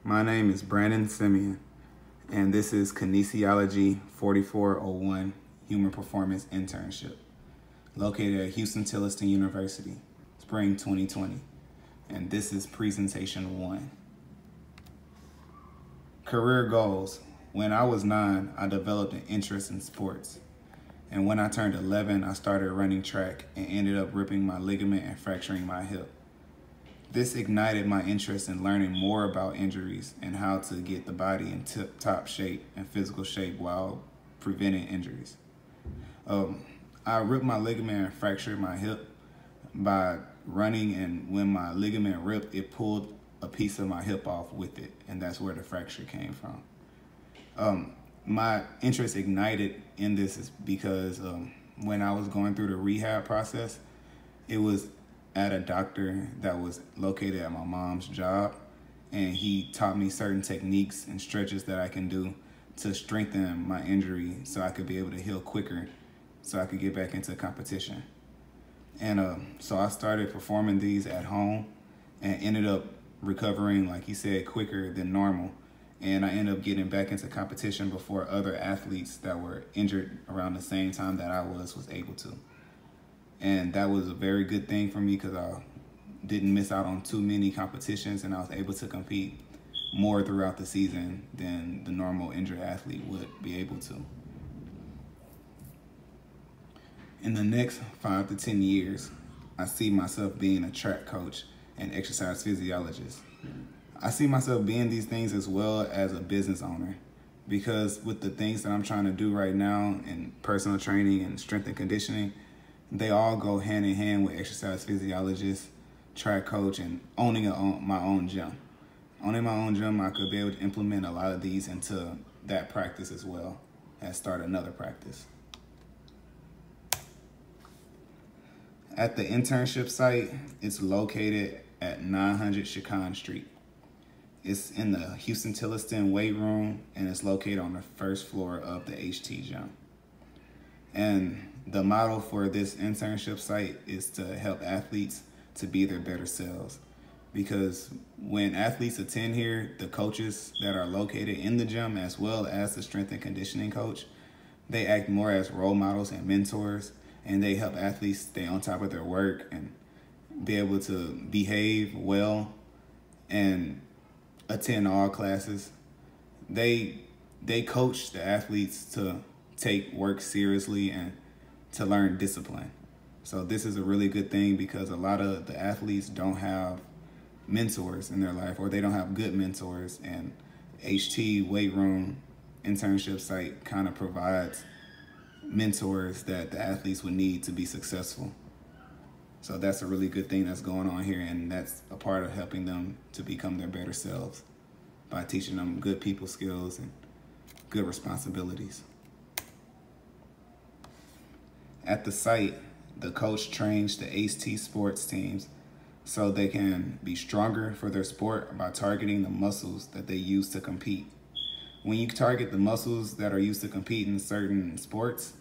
My name is Brandon Simeon, and this is Kinesiology 4401 Human Performance Internship, located at Houston-Tillotson University, spring 2020, and this is presentation 1. Career goals. When I was 9, I developed an interest in sports, and when I turned 11, I started running track and ended up ripping my ligament and fracturing my hip. This ignited my interest in learning more about injuries and how to get the body in tip-top shape and physical shape while preventing injuries. I ripped my ligament and fractured my hip by running, and when my ligament ripped, it pulled a piece of my hip off with it, and that's where the fracture came from. My interest ignited in this is because when I was going through the rehab process, it was at a doctor that was located at my mom's job, and he taught me certain techniques and stretches that I can do to strengthen my injury so I could be able to heal quicker so I could get back into competition. And so I started performing these at home and ended up recovering, like he said, quicker than normal. And I ended up getting back into competition before other athletes that were injured around the same time that I was able to. And that was a very good thing for me because I didn't miss out on too many competitions, and I was able to compete more throughout the season than the normal injured athlete would be able to. In the next 5 to 10 years, I see myself being a track coach and exercise physiologist. I see myself being these things as well as a business owner, because with the things that I'm trying to do right now in personal training and strength and conditioning, they all go hand in hand with exercise physiologist, track coach, and owning my own gym. Owning my own gym, I could be able to implement a lot of these into that practice as well as start another practice. At the internship site, it's located at 900 Chicon Street. It's in the Houston-Tillotson weight room, and it's located on the first floor of the HT gym. And the motto for this internship site is to help athletes to be their better selves. Because when athletes attend here, the coaches that are located in the gym, as well as the strength and conditioning coach, they act more as role models and mentors, and they help athletes stay on top of their work and be able to behave well and attend all classes. They coach the athletes to take work seriously and to learn discipline. So this is a really good thing because a lot of the athletes don't have mentors in their life, or they don't have good mentors, and HT weight room internship site kind of provides mentors that the athletes would need to be successful. So that's a really good thing that's going on here, and that's a part of helping them to become their better selves by teaching them good people skills and good responsibilities. At the site, the coach trains the HT sports teams so they can be stronger for their sport by targeting the muscles that they use to compete. When you target the muscles that are used to compete in certain sports,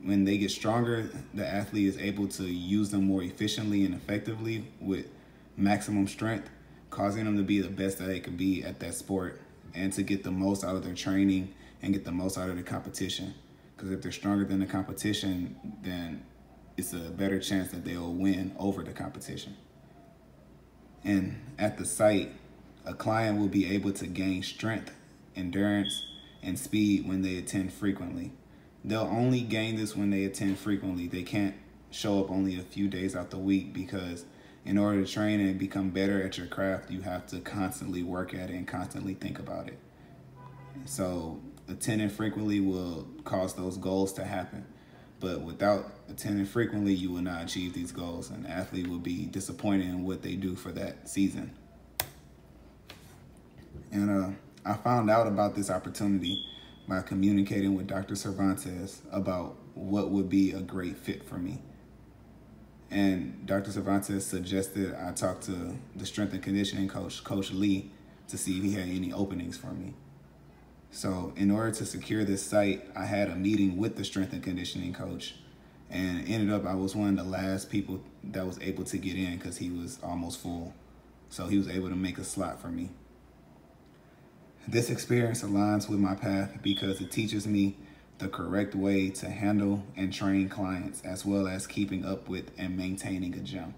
when they get stronger, the athlete is able to use them more efficiently and effectively with maximum strength, causing them to be the best that they can be at that sport and to get the most out of their training and get the most out of the competition. Because if they're stronger than the competition, then it's a better chance that they'll win over the competition. And at the site, a client will be able to gain strength, endurance, and speed when they attend frequently. They'll only gain this when they attend frequently. They can't show up only a few days out the week, because in order to train and become better at your craft, you have to constantly work at it and constantly think about it. So attending frequently will cause those goals to happen. But without attending frequently, you will not achieve these goals, and the athlete will be disappointed in what they do for that season. And I found out about this opportunity by communicating with Dr. Cervantes about what would be a great fit for me. And Dr. Cervantes suggested I talk to the strength and conditioning coach, Coach Lee, to see if he had any openings for me. So in order to secure this site, I had a meeting with the strength and conditioning coach, and ended up I was one of the last people that was able to get in because he was almost full. So he was able to make a slot for me. This experience aligns with my path because it teaches me the correct way to handle and train clients, as well as keeping up with and maintaining a gym.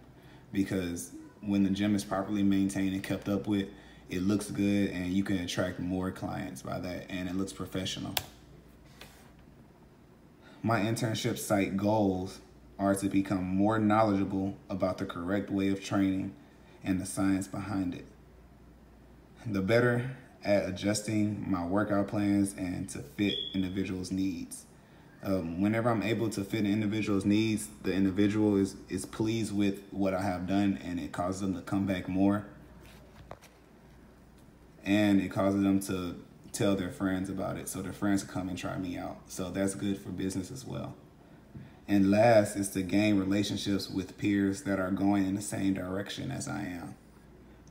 Because when the gym is properly maintained and kept up with, it looks good and you can attract more clients by that, and it looks professional. My internship site goals are to become more knowledgeable about the correct way of training and the science behind it. The better at adjusting my workout plans and to fit individuals' needs. Whenever I'm able to fit an individual's needs, the individual is pleased with what I have done, and it causes them to come back more. And it causes them to tell their friends about it, so their friends come and try me out. So that's good for business as well. And last is to gain relationships with peers that are going in the same direction as I am.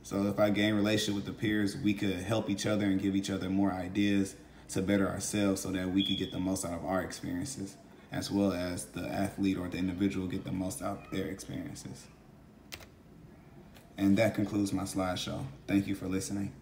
So if I gain relationship with the peers, we could help each other and give each other more ideas to better ourselves so that we could get the most out of our experiences, as well as the athlete or the individual get the most out of their experiences. And that concludes my slideshow. Thank you for listening.